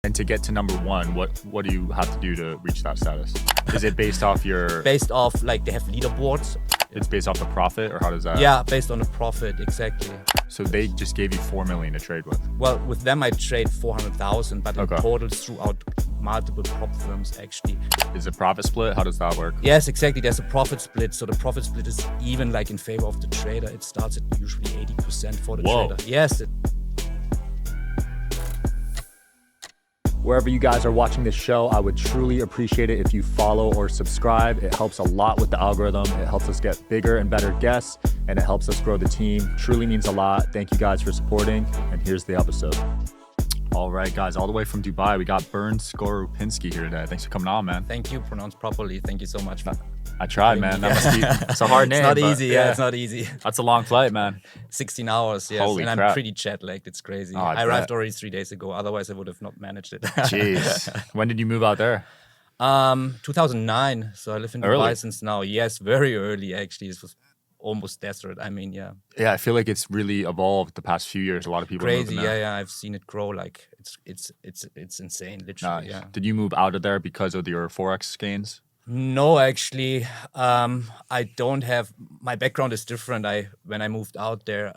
And to get to number one, what do you have to do to reach that status? Is it based off Based off, like, they have leaderboards. It's based off the profit, or how does that? Yeah, based on the profit, exactly. So they just gave you 4 million to trade with? Well, with them I trade 400,000, but in Okay. total throughout multiple prop firms actually. Is it profit split? How does that work? Yes, exactly. There's a profit split. So the profit split is even like in favor of the trader. It starts at usually 80% for the Whoa. trader. Yes. Wherever you guys are watching this show, I would truly appreciate it if you follow or subscribe. It helps a lot with the algorithm. It helps us get bigger and better guests, and it helps us grow the team. Truly means a lot. Thank you guys for supporting, and here's the episode. All right, guys, all the way from Dubai, we got Bernd Skorupinski here today. Thanks for coming on, man. Thank you. Pronounced properly. Thank you so much. I tried, man. That must be, it's a hard name. It's not but easy. Yeah, it's not easy. That's a long flight, man. 16 hours, yes. Holy and crap. I'm pretty jet lagged. It's crazy. Oh, I I arrived bet. already 3 days ago. Otherwise, I would have not managed it. Jeez. When did you move out there? 2009. So I live in Early. Dubai since now. Yes, very early actually. It was almost desperate. I mean, yeah. Yeah, I feel like it's really evolved the past few years. A lot of people are Crazy. moving there. Yeah. I've seen it grow. Like it's insane. Literally. Nice. Yeah. Did you move out of there because of your Forex gains? No, actually, I don't have. My background is different. When I moved out there,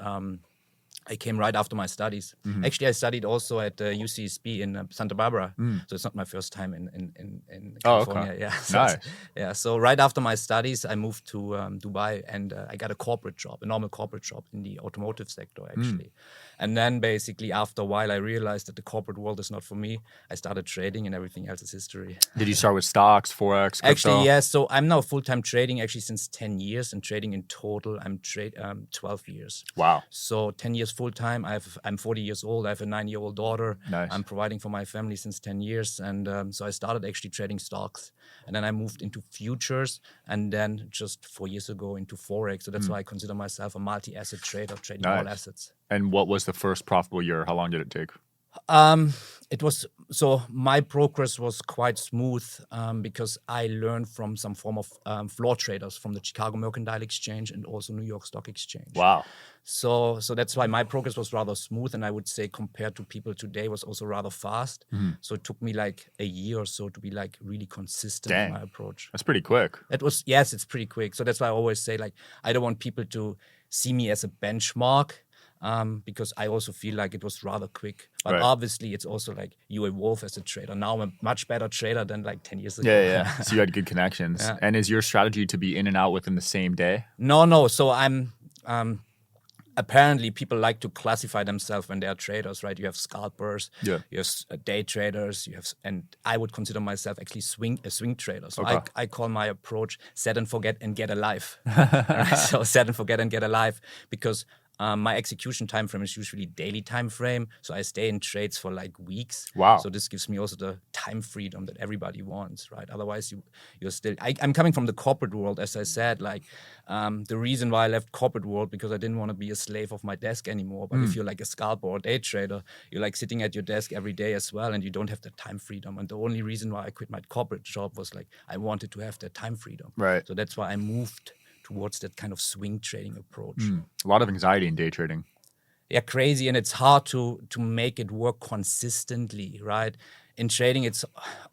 I came right after my studies. Mm-hmm. Actually, I studied also at UCSB in Santa Barbara, so it's not my first time in Oh, California. okay. Yeah, Nice. Yeah, so right after my studies, I moved to Dubai, and I got a corporate job, a normal corporate job in the automotive sector, actually. And then basically, after a while, I realized that the corporate world is not for me. I started trading, and everything else is history. Did you start with stocks, Forex, crypto? Actually, yes. So I'm now full-time trading actually since 10 years, and trading in total, I'm 12 years. Wow. So 10 years full-time. I'm 40 years old. I have a 9-year-old daughter. Nice. I'm providing for my family since 10 years. And so I started actually trading stocks. And then I moved into futures, and then just 4 years ago into Forex. So that's why I consider myself a multi-asset trader, trading all Nice. assets. And what was the first profitable year? How long did it take? It was so my progress was quite smooth because I learned from some form of floor traders from the Chicago Mercantile Exchange and also New York Stock Exchange. Wow. So that's why my progress was rather smooth, and I would say compared to people today was also rather fast. So it took me like a year or so to be like really consistent Dang. in my approach. That's pretty quick. Yes, it's pretty quick. So that's why I always say like I don't want people to see me as a benchmark. Because I also feel like it was rather quick. But Right. Obviously, it's also like you evolve as a trader. Now I'm a much better trader than like 10 years ago. Yeah. So you had good connections. Yeah. And is your strategy to be in and out within the same day? No. So I'm apparently people like to classify themselves when they are traders, right? You have scalpers, Yeah. you have day traders, and I would consider myself actually a swing trader. So Okay. I call my approach set and forget and get alive. Right? So set and forget and get alive because my execution time frame is usually daily time frame. So I stay in trades for like weeks. Wow. So this gives me also the time freedom that everybody wants, right? Otherwise, you're still. I'm coming from the corporate world, as I said. Like the reason why I left corporate world because I didn't want to be a slave of my desk anymore. But if you're like a scalper or day trader, you're like sitting at your desk every day as well, and you don't have the time freedom. And the only reason why I quit my corporate job was like I wanted to have that time freedom. Right. So that's why I moved towards that kind of swing trading approach. A lot of anxiety in day trading. Yeah, crazy, and it's hard to make it work consistently, right? In trading, it's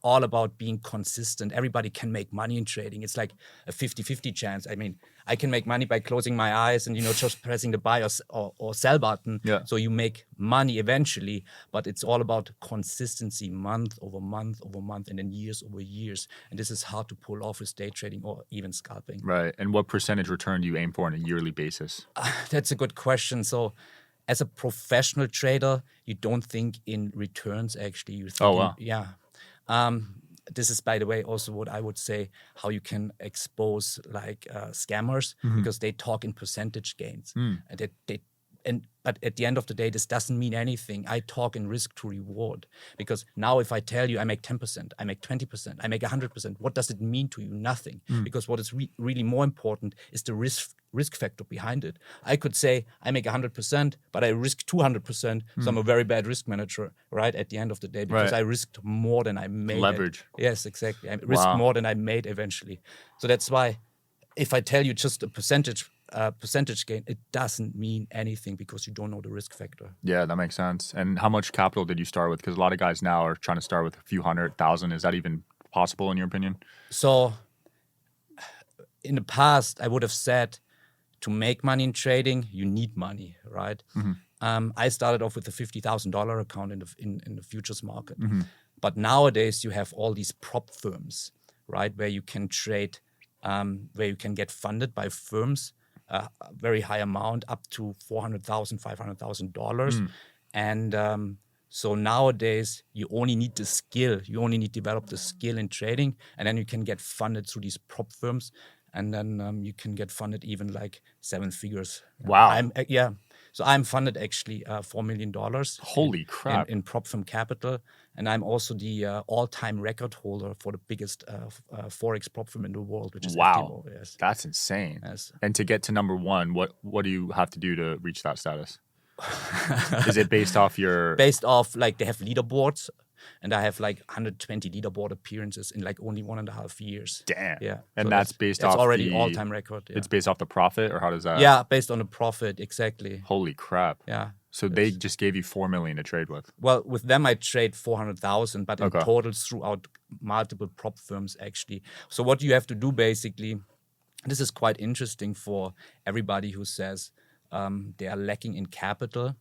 all about being consistent. Everybody can make money in trading. It's like a 50-50 chance. I mean, I can make money by closing my eyes and, just pressing the buy or sell button. Yeah. So you make money eventually, but it's all about consistency month over month over month and then years over years. And this is hard to pull off with day trading or even scalping. Right. And what percentage return do you aim for on a yearly basis? That's a good question. So as a professional trader, you don't think in returns, actually. You think Oh, wow. Yeah. This is, by the way, also what I would say, how you can expose like scammers, because they talk in percentage gains. And but at the end of the day, this doesn't mean anything. I talk in risk to reward, because now if I tell you I make 10%, I make 20%, I make 100%, what does it mean to you? Nothing. Because what is really more important is the risk factor behind it. I could say I make 100%, but I risk 200%. So I'm a very bad risk manager, right? At the end of the day, because Right. I risked more than I made. Leverage. Yes, exactly. I risked Wow. more than I made eventually. So that's why if I tell you just a percentage percentage gain, it doesn't mean anything because you don't know the risk factor. Yeah, that makes sense. And how much capital did you start with? Because a lot of guys now are trying to start with a few 100,000. Is that even possible in your opinion? So in the past, I would have said to make money in trading, you need money, right? I started off with a $50,000 account in the futures market. But nowadays, you have all these prop firms, right, where you can trade, where you can get funded by firms, a very high amount, up to $400,000, $500,000. And so nowadays, you only need the skill. You only need to develop the skill in trading, and then you can get funded through these prop firms. And then you can get funded even like 7 figures. Wow. So I'm funded actually $4 million. Holy crap. In prop firm capital. And I'm also the all-time record holder for the biggest Forex prop firm in the world, which is wow. FTMO. Yes. That's insane. Yes. And to get to number one, what do you have to do to reach that status? Is it based off your... Based off, like, they have leaderboards. And I have like 120 leaderboard appearances in like only 1.5 years. Damn. Yeah. And so that's based off already the... all-time record. Yeah. It's based off the profit, or how does that... Yeah, based on the profit, exactly. Holy crap. Yeah. So they just gave you $4 million to trade with? Well, with them I trade 400,000, but in Okay. total throughout multiple prop firms actually. So what you have to do basically, this is quite interesting for everybody who says they are lacking in capital,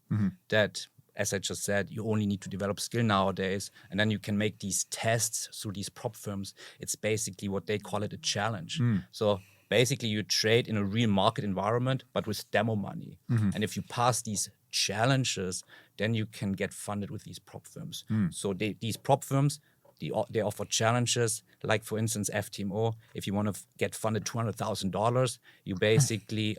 that, as I just said, you only need to develop skill nowadays, and then you can make these tests through these prop firms. It's basically what they call it a challenge. So basically you trade in a real market environment, but with demo money. And if you pass these challenges, then you can get funded with these prop firms. So these prop firms, they offer challenges, like for instance FTMO. If you want to get funded $200,000, you basically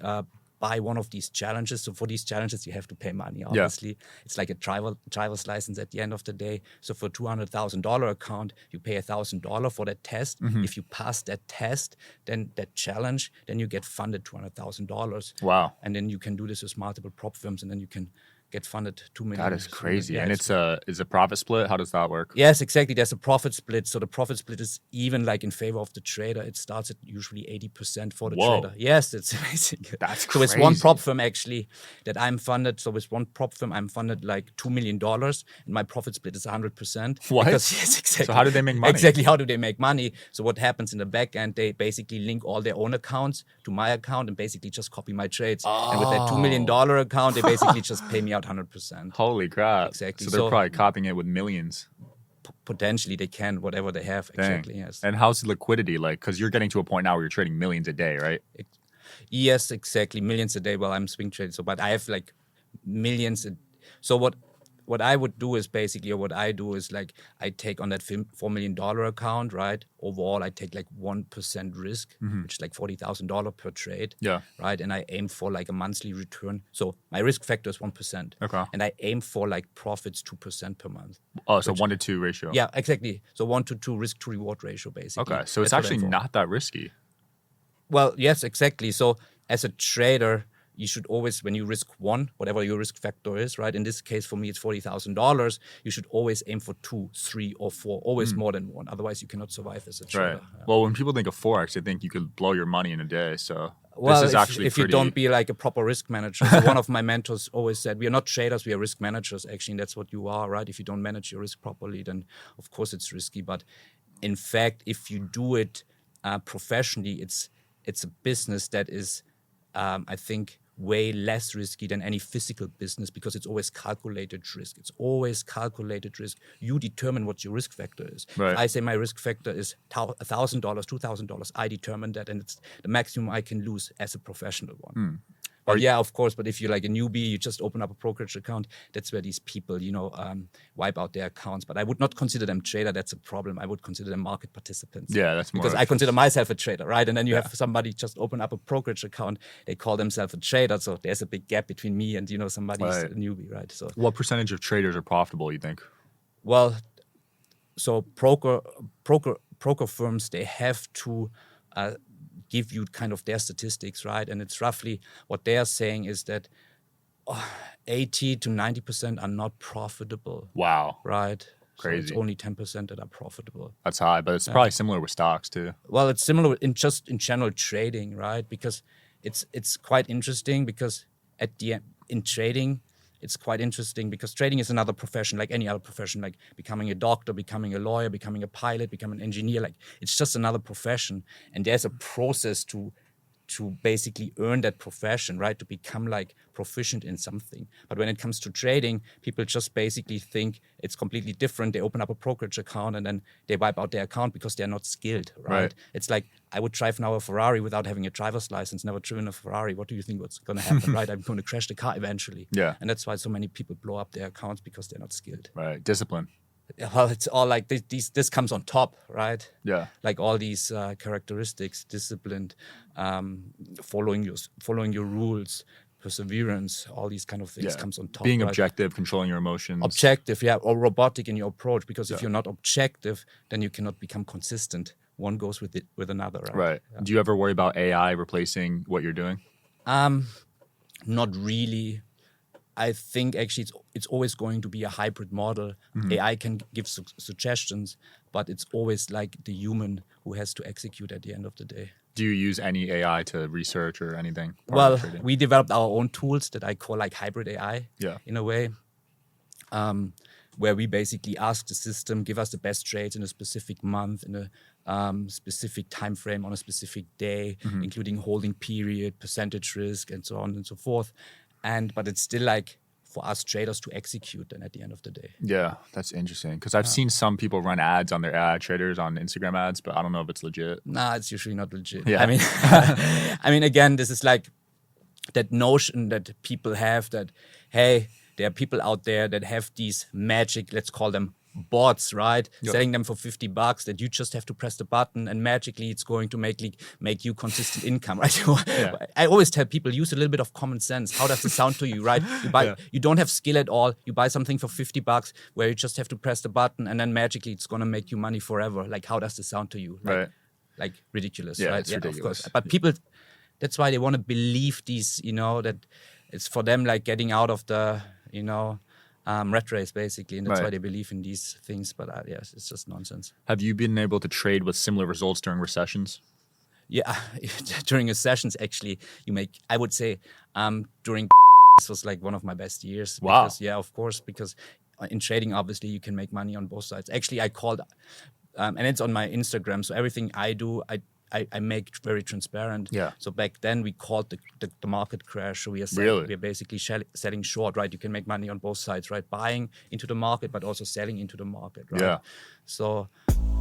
buy one of these challenges. So for these challenges, you have to pay money, obviously. Yeah. It's like a driver's license at the end of the day. So for $200,000 account, you pay $1,000 for that test. If you pass that test, then that challenge, then you get funded $200,000. Wow. And then you can do this with multiple prop firms, and then you can get funded $2 million. That is crazy. And it's a profit split? How does that work? Yes, exactly. There's a profit split. So the profit split is even like in favor of the trader. It starts at usually 80% for the trader. Yes, it's amazing. That's crazy. So with one prop firm actually that I'm funded, so with one prop firm I'm funded like $2 million, and my profit split is 100%. What? Because, yes, exactly. So how do they make money? Exactly, how do they make money? So what happens in the back end, they basically link all their own accounts to my account and basically just copy my trades. And with that $2 million account, they basically just pay me out 100%. Holy crap. Exactly. So they're probably copying it with millions. Potentially they can, whatever they have. Dang. Exactly, yes. And how's the liquidity like? Because you're getting to a point now where you're trading millions a day, right? Yes, exactly. Millions a day. Well, I'm swing trading. So, but I have like millions. So what I would do is basically, or what I do is like, I take on that $4 million account, right? Overall, I take like 1% risk, which is like $40,000 per trade. Yeah. Right. And I aim for like a monthly return. So my risk factor is 1%. Okay. And I aim for like profits 2% per month. Oh, so 1 to 2 ratio. Yeah, exactly. So 1 to 2 risk to reward ratio, basically. Okay. So it's actually not that risky. Well, yes, exactly. So as a trader, you should always, when you risk one, whatever your risk factor is, right? In this case, for me, it's $40,000. You should always aim for 2, 3, or 4, always more than 1. Otherwise, you cannot survive as a trader. Right. Yeah. Well, when people think of Forex, they think you could blow your money in a day. So well, this is actually if you don't be like a proper risk manager. So one of my mentors always said, we are not traders, we are risk managers. Actually, and that's what you are, right? If you don't manage your risk properly, then of course it's risky. But in fact, if you do it professionally, it's a business that is, I think, way less risky than any physical business, because it's always calculated risk. It's always calculated risk. You determine what your risk factor is. Right. If I say my risk factor is $1,000, $2,000, I determine that, and it's the maximum I can lose as a professional one. But yeah, of course. But if you're like a newbie, you just open up a brokerage account. That's where these people, wipe out their accounts. But I would not consider them trader. That's a problem. I would consider them market participants. Yeah, that's more. Because I consider myself a trader, right? And then you have somebody just open up a brokerage account. They call themselves a trader. So there's a big gap between me and somebody who's a newbie, right? So what percentage of traders are profitable, you think? Well, so broker firms, they have to give you kind of their statistics, right? And it's roughly what they are saying is that 80 to 90% are not profitable. Wow. Right? Crazy. So it's only 10% that are profitable. That's high, but it's probably similar with stocks too. Well, it's similar in general trading, right? Because it's quite interesting because at the end in trading, it's quite interesting because trading is another profession like any other profession, like becoming a doctor, becoming a lawyer, becoming a pilot, becoming an engineer. Like it's just another profession, and there's a process to basically earn that profession, right? To become like proficient in something. But when it comes to trading, people just basically think it's completely different. They open up a brokerage account and then they wipe out their account because they're not skilled, right? It's like I would drive now a Ferrari without having a driver's license, never driven a Ferrari. What do you think what's going to happen, right? I'm going to crash the car eventually. Yeah. And that's why so many people blow up their accounts because they're not skilled. Right. Discipline. Well, it's all like this comes on top, right? Yeah. Like all these characteristics, disciplined, following your rules, perseverance, all these kind of things comes on top. Being right? objective, controlling your emotions. Objective, yeah, or robotic in your approach. Because if you're not objective, then you cannot become consistent. One goes with another, right? Right. Yeah. Do you ever worry about AI replacing what you're doing? Not really. I think actually it's always going to be a hybrid model. AI can give suggestions, but it's always like the human who has to execute at the end of the day. Do you use any AI to research or anything? Well, we developed our own tools that I call like hybrid AI in a way, where we basically ask the system, give us the best trades in a specific month, in a specific time frame, on a specific day, including holding period, percentage risk, and so on and so forth. But it's still like for us traders to execute then at the end of the day. Yeah, that's interesting. Because I've seen some people run ads on their AI traders on Instagram ads, but I don't know if it's legit. Nah, it's usually not legit. Yeah. I mean, again, this is like that notion that people have that, hey, there are people out there that have these magic, let's call them bots, right? Selling them for $50 that you just have to press the button and magically it's going to make you consistent income, right? I always tell people, use a little bit of common sense. How does it sound to you, right? You don't have skill at all. You buy something for $50 where you just have to press the button and then magically it's going to make you money forever. Like, how does this sound to you? Like ridiculous, right? It's ridiculous. Of course. But people, that's why they want to believe these, that it's for them like getting out of the, rat race basically, and that's why they believe in these things. But yes, it's just nonsense. Have you been able to trade with similar results during recessions? Yeah, during recessions, actually, I would say, during this was like one of my best years. Wow. Because, yeah, of course, because in trading, obviously, you can make money on both sides. Actually, I called, and it's on my Instagram. So everything I do, I make very transparent. Yeah. So back then we called the market crash. So we are basically selling short, right? You can make money on both sides, right? Buying into the market, but also selling into the market, right? Yeah. So,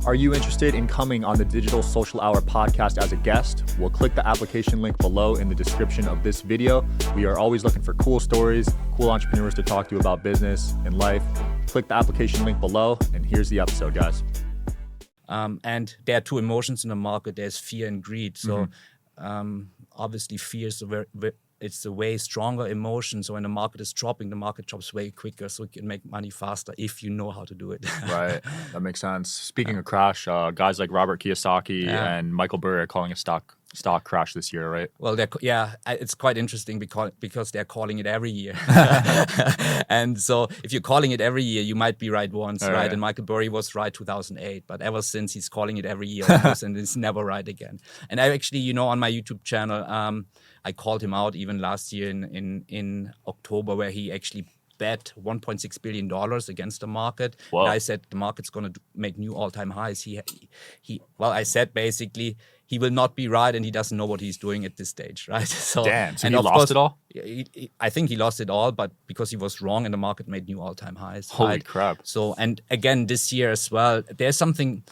are you interested in coming on the Digital Social Hour podcast as a guest? Well, click the application link below in the description of this video. We are always looking for cool stories, cool entrepreneurs to talk to about business and life. Click the application link below, and here's the episode, guys. And there are two emotions in the market. There's fear and greed. So obviously fear is it's a way stronger emotion. So when the market is dropping, the market drops way quicker. So you can make money faster if you know how to do it. Right. That makes sense. Speaking of crash, guys like Robert Kiyosaki and Michael Burry are calling a stock crash this year, right? Well, it's quite interesting because they're calling it every year. And so if you're calling it every year, you might be right once, right? And Michael Burry was right 2008, but ever since he's calling it every year, and it's never right again. And I actually, on my YouTube channel, I called him out even last year in October, where he actually bet $1.6 billion against the market. Whoa. And I said the market's going to make new all-time highs. I said basically he will not be right and he doesn't know what he's doing at this stage, right? So, damn, so and he lost it all? I think he lost it all, but because he was wrong and the market made new all-time highs. Holy crap. So, and again, this year as well, there's something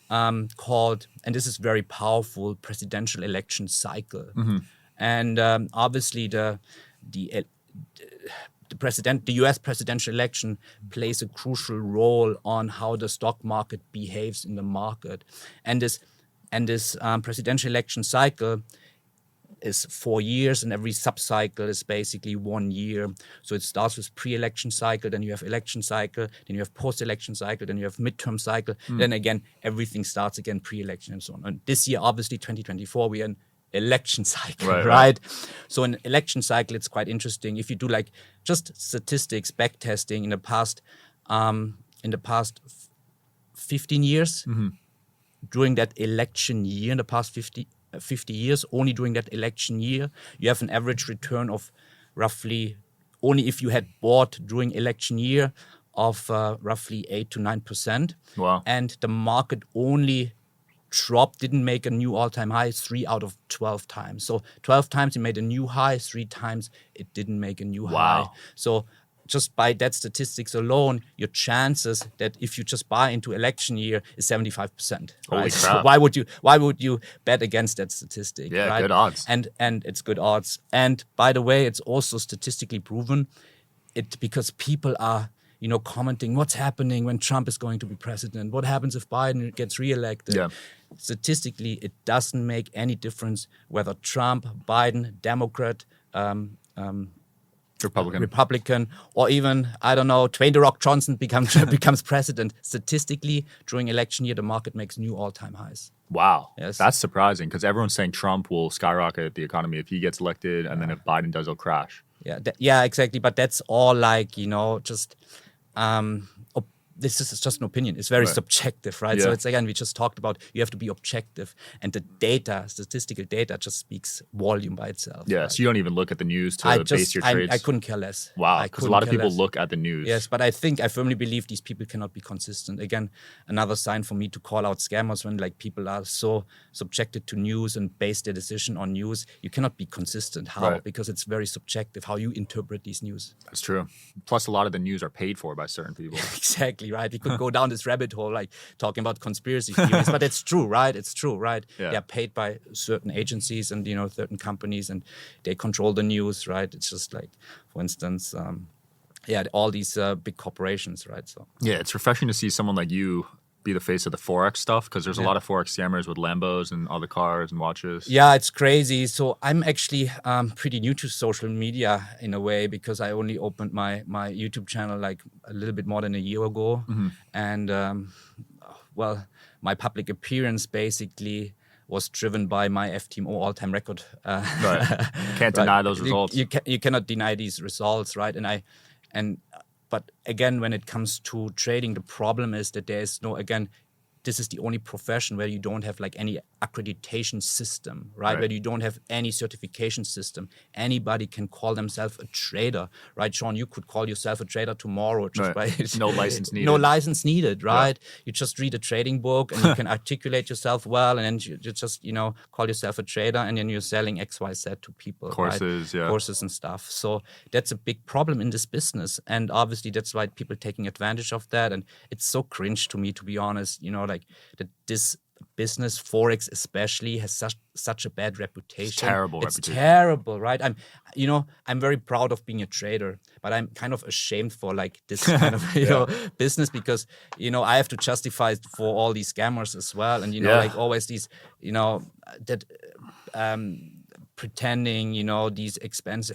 called, and this is very powerful, presidential election cycle. And obviously the U.S. presidential election plays a crucial role on how the stock market behaves in the market. And this presidential election cycle is 4 years, and every sub-cycle is basically 1 year. So it starts with pre-election cycle, then you have election cycle, then you have post-election cycle, then you have midterm cycle. Then again, everything starts again pre-election and so on. And this year, obviously, 2024, we are in election cycle, right? So in election cycle, it's quite interesting. If you do like just statistics, back testing in the past 15 years, during that election year, in the past 50 years, only during that election year, you have an average return of roughly, only if you had bought during election year, of roughly 8 to 9%. Wow. And the market only dropped, didn't make a new all-time high 3 out of 12 times. So 12 times it made a new high, 3 times it didn't make a new high. So just by that statistics alone, your chances that if you just buy into election year is 75%. Holy right? crap. So why would you bet against that statistic? Yeah, right? good odds. And it's good odds. And by the way, it's also statistically proven. Because people are commenting what's happening when Trump is going to be president. What happens if Biden gets reelected? Yeah. Statistically, it doesn't make any difference whether Trump, Biden, Democrat, Republican, or even, I don't know, Dwayne "The Rock" Johnson becomes president. Statistically, during election year, the market makes new all-time highs. Wow. Yes. That's surprising because everyone's saying Trump will skyrocket the economy if he gets elected, and then if Biden does, it'll crash. Yeah, exactly. But that's all like, just this is just an opinion. It's very subjective, right? Yeah. So it's, again, we just talked about you have to be objective, and the data, statistical data, just speaks volume by itself. Yeah, right? so you don't even look at the news to base your trades? I couldn't care less. Wow, because a lot of people look at the news. Yes, but I firmly believe these people cannot be consistent. Again, another sign for me to call out scammers when like people are so subjected to news and base their decision on news. You cannot be consistent. How? Right. Because it's very subjective how you interpret these news. That's true. Plus, a lot of the news are paid for by certain people. Exactly, right? We could go down this rabbit hole, like talking about conspiracy theories, but it's true, right? It's true, right? Yeah. They're paid by certain agencies and, certain companies, and they control the news, right? It's just like, for instance, all these big corporations, right? So yeah, it's refreshing to see someone like you be the face of the Forex stuff, because there's a lot of Forex scammers with Lambos and all the cars and watches. Yeah, it's crazy. So I'm actually pretty new to social media in a way, because I only opened my YouTube channel like a little bit more than a year ago. Mm-hmm. And my public appearance basically was driven by my FTMO all-time record. Right. Can't deny those results. You cannot deny these results, right? But again, when it comes to trading, the problem is that there is this is the only profession where you don't have like any accreditation system, right? Where you don't have any certification system. Anybody can call themselves a trader, right? Sean, you could call yourself a trader tomorrow just by no license needed. No license needed, right? Yeah. You just read a trading book and you can articulate yourself well, and then you just call yourself a trader, and then you're selling XYZ to people, courses, right? Courses and stuff. So that's a big problem in this business, and obviously that's why people taking advantage of that. And it's so cringe to me, to be honest. That this business, Forex especially, has such a bad reputation. It's terrible, right? I'm very proud of being a trader, but I'm kind of ashamed for like this kind of business, because I have to justify it for all these scammers as well, and like always these pretending,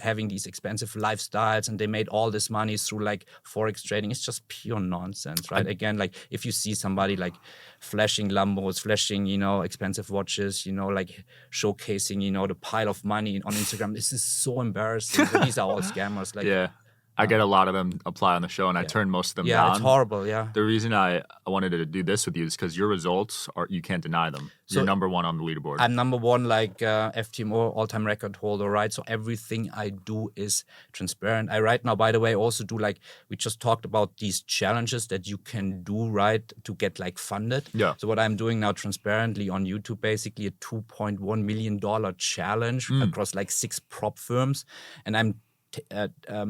having these expensive lifestyles, and they made all this money through like Forex trading. It's just pure nonsense, right? Again, like if you see somebody like flashing Lambos, flashing, expensive watches, like showcasing, the pile of money on Instagram, this is so embarrassing. These are all scammers. Like, I get a lot of them apply on the show, and I turn most of them down. Yeah, it's horrible, yeah. The reason I wanted to do this with you is because your results you can't deny them. You're number one on the leaderboard. I'm number one, like FTMO all-time record holder, right? So everything I do is transparent. I right now, by the way, also do like, we just talked about these challenges that you can do, right, to get like funded. Yeah. So what I'm doing now transparently on YouTube, basically a $2.1 million challenge across like 6 prop firms. And I'm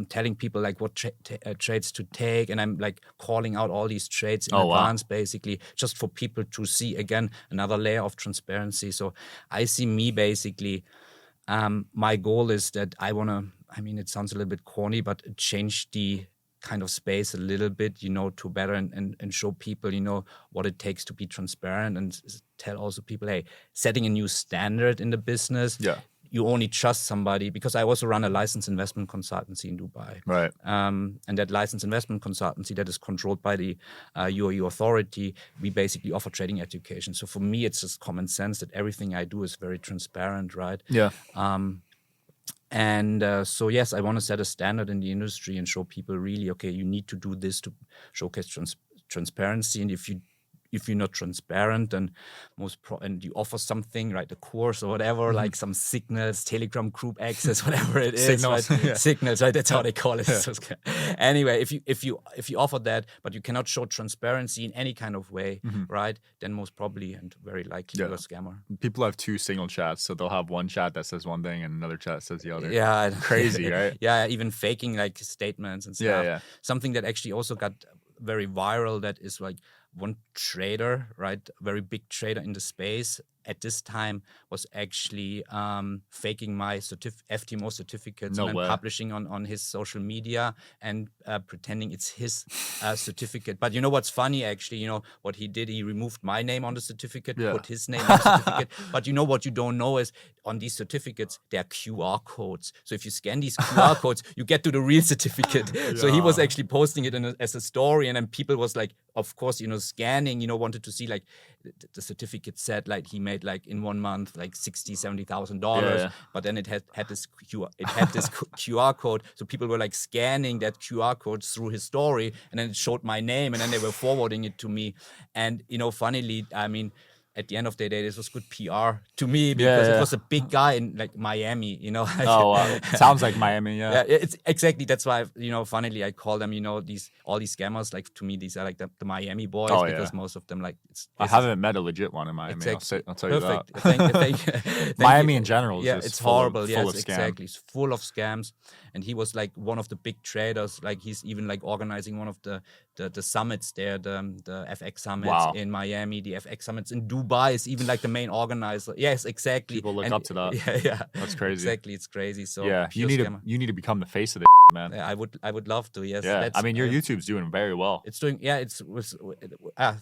telling people like what trades to take, and I'm like calling out all these trades in advance, basically, just for people to see, again, another layer of transparency. So I see me basically, my goal is that I want to, it sounds a little bit corny, but change the kind of space a little bit, to better and show people, what it takes to be transparent, and tell also people, hey, setting a new standard in the business. Yeah. You only trust somebody, because I also run a licensed investment consultancy in Dubai. Right. And that licensed investment consultancy that is controlled by the UAE authority, we basically offer trading education. So for me, it's just common sense that everything I do is very transparent, right? Yeah. So yes, I want to set a standard in the industry and show people really, okay, you need to do this to showcase transparency. And if you if you're not transparent and and you offer something, right, a course or whatever, like some signals, Telegram group access, whatever it is, Signals, right? yeah. Signals, right? That's how they call it. So, anyway, if you offer that, but you cannot show transparency in any kind of way, right? Then most probably and very likely you're a scammer. People have two signal chats, so they'll have one chat that says one thing and another chat says the other. Yeah, crazy, right? Yeah, even faking like statements and stuff. Yeah. Something that actually also got very viral. That is like one trader, right? Very big trader in the space at this time was actually faking my FTMO certificates and publishing on his social media and pretending it's his certificate. But you know what's funny, actually? You know what he did? He removed my name on the certificate, put his name on the certificate. But you know what you don't know is on these certificates, there are QR codes. So if you scan these QR codes, you get to the real certificate. So he was actually posting it as a story. And then people was like, of course, you know, scanning, you know, wanted to see like the certificate said like he made like in 1 month like $60,000-$70,000, but then it had this QR code, so people were like scanning that QR code through his story, and then it showed my name, and then they were forwarding it to me. And you know, funnily, I mean, at the end of the day, this was good PR to me because it was a big guy in like Miami, you know. Sounds like Miami, yeah. It's exactly, that's why, you know, funnily I call them, you know, all these scammers, like to me, these are like the Miami boys because most of them like. I haven't met a legit one in Miami. Exactly. I'll tell you that. Thank Miami you. in general is it's horrible. Full of exactly. It's full of scams. And he was like one of the big traders. Like he's even like organizing one of the summits there, the FX summits in Miami, the FX summits in Dubai is even like the main organizer. Yes, exactly. People look up to that. Yeah. That's crazy. Exactly, it's crazy. So you need to become the face of the man. Yeah, I would love to. Yes. Yeah. I mean, your YouTube's doing very well. It's doing. Yeah.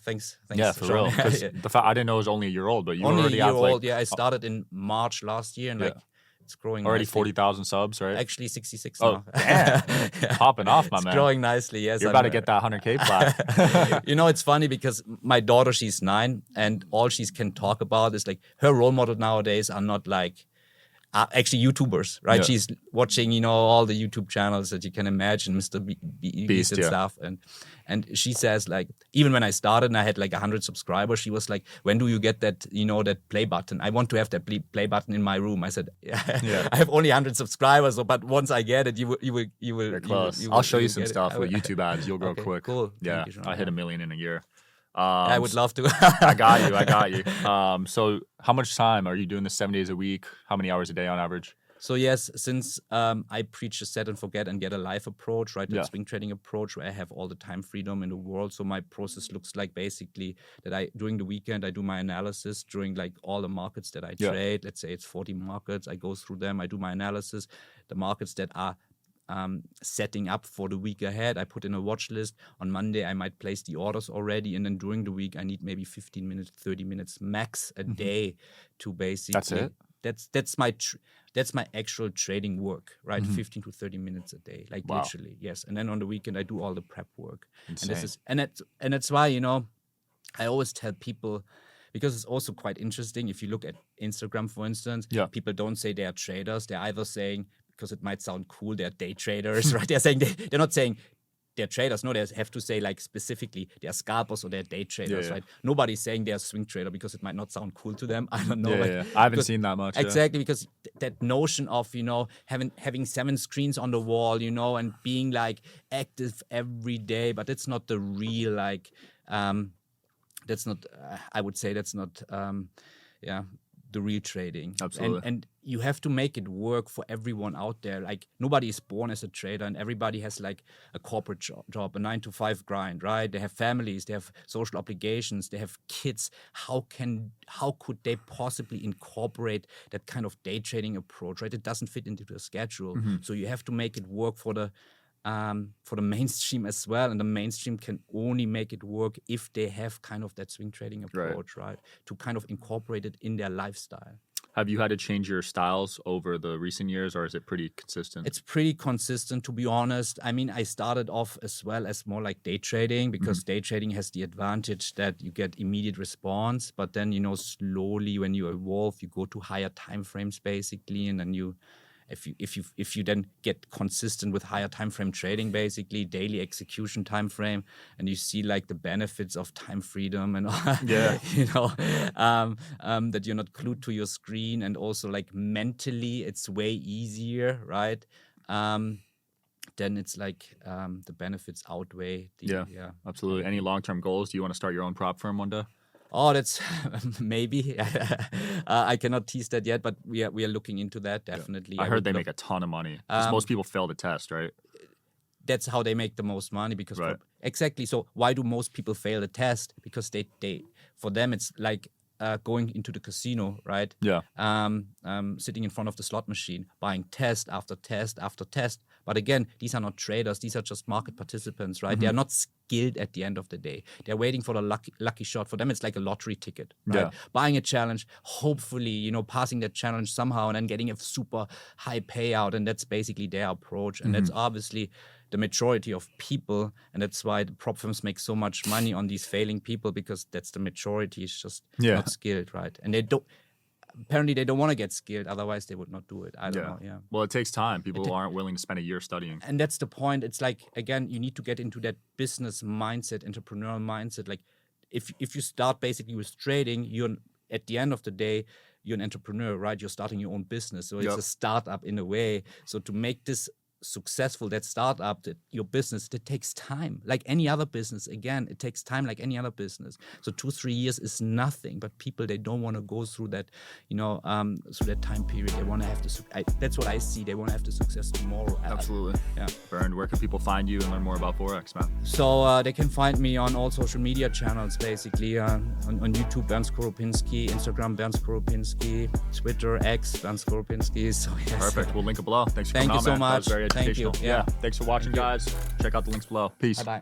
Thanks. Yeah, for real. Because the fact I didn't know it was only a year old, but you only already a year have like, old. Yeah, I started in March last year, and like it's growing already nicely. 40,000 subs, right? Actually 66 now. Damn. Popping off, my man. It's growing nicely, yes. You're about to get that 100K flat. You know, it's funny because my daughter, she's 9, and all she can talk about is like her role model nowadays are not like actually YouTubers, right? She's watching, you know, all the YouTube channels that you can imagine, Mr. Beast and stuff. And she says, like, even when I started and I had like 100 subscribers, she was like, when do you get that, you know, that play button? I want to have that play button in my room. I said, I have only 100 subscribers, but once I get it, you will. You're close. I'll show you some stuff with YouTube ads. You'll grow quick. Cool. Yeah, I hit 1 million in a year. I would love to. I got you. So how much time are you doing this 7 days a week? How many hours a day on average? So yes, since I preach a set and forget and get a life approach, right, the swing trading approach, where I have all the time freedom in the world. So my process looks like basically that during the weekend, I do my analysis during like all the markets that I trade. Let's say it's 40 markets. I go through them. I do my analysis. The markets that are setting up for the week ahead, I put in a watch list. On Monday, I might place the orders already. And then during the week, I need maybe 15 minutes, 30 minutes max a day to basically. That's it? That's my actual trading work, right? 15 to 30 minutes a day, like literally, yes. And then on the weekend, I do all the prep work. Insane. And that's why, you know, I always tell people, because it's also quite interesting. If you look at Instagram, for instance, people don't say they are traders. They're either saying, because it might sound cool, they're day traders, right? They're saying they're not saying they're traders. No, they have to say like specifically they're scalpers or they're day traders, right? Nobody's saying they're a swing trader because it might not sound cool to them. I don't know. I haven't seen that much. Exactly, because that notion of, you know, having 7 screens on the wall, you know, and being like active every day, but it's not the real like. That's not. I would say that's not. The real trading. Absolutely. And you have to make it work for everyone out there. Like nobody is born as a trader, and everybody has like a corporate job, a 9-to-5 grind, right? They have families, they have social obligations, they have kids. How could they possibly incorporate that kind of day trading approach, right? It doesn't fit into the schedule. So you have to make it work for the mainstream as well, and the mainstream can only make it work if they have kind of that swing trading approach, right? To kind of incorporate it in their lifestyle. Have you had to change your styles over the recent years, or is it pretty consistent? It's pretty consistent, to be honest. I mean, I started off as well as more like day trading, because day trading has the advantage that you get immediate response, but then, you know, slowly when you evolve, you go to higher time frames basically, and then you if you then get consistent with higher time frame trading, basically daily execution time frame, and you see like the benefits of time freedom and all, you know, that you're not glued to your screen, and also like mentally it's way easier, right? Then it's like the benefits outweigh the absolutely. Any long-term goals? Do you want to start your own prop firm one day? Oh, that's maybe. I cannot tease that yet, but we are looking into that, definitely. I heard they make a ton of money. Most people fail the test, right? That's how they make the most money, because exactly. So why do most people fail the test? Because they for them it's like going into the casino, right? Yeah. Sitting in front of the slot machine, buying test after test after test. But again, these are not traders. These are just market participants, right? They are not skilled at the end of the day. They're waiting for the lucky shot. For them, it's like a lottery ticket, right? Yeah. Buying a challenge, hopefully, you know, passing that challenge somehow and then getting a super high payout. And that's basically their approach. And that's obviously the majority of people. And that's why the prop firms make so much money on these failing people, because that's the majority. It's just not skilled, right? And they don't. Apparently, they don't want to get skilled. Otherwise, they would not do it. I don't know. Yeah. Well, it takes time. People aren't willing to spend a year studying. And that's the point. It's like, again, you need to get into that business mindset, entrepreneurial mindset. Like, if you start basically with trading, you're at the end of the day, you're an entrepreneur, right? You're starting your own business. So it's a startup in a way. So to make this successful, that startup, that your business, that takes time. Like any other business, again, it takes time like any other business. So 2-3 years is nothing, but people, they don't want to go through that, you know, through that time period. They want to have that's what I see. They want to have the success tomorrow. Absolutely. Yeah. Bernd, where can people find you and learn more about Forex, man? So they can find me on all social media channels, basically, on YouTube, Bernd Skorupinski, Instagram, Bernd Skorupinski, Twitter, X, Bernd Skorupinski. So yes. Perfect. We'll link it below. Thanks for coming on, man. Thank you so much. That was very educational. Thank you. Yeah. Thanks for watching, guys. Check out the links below. Peace. Bye-bye.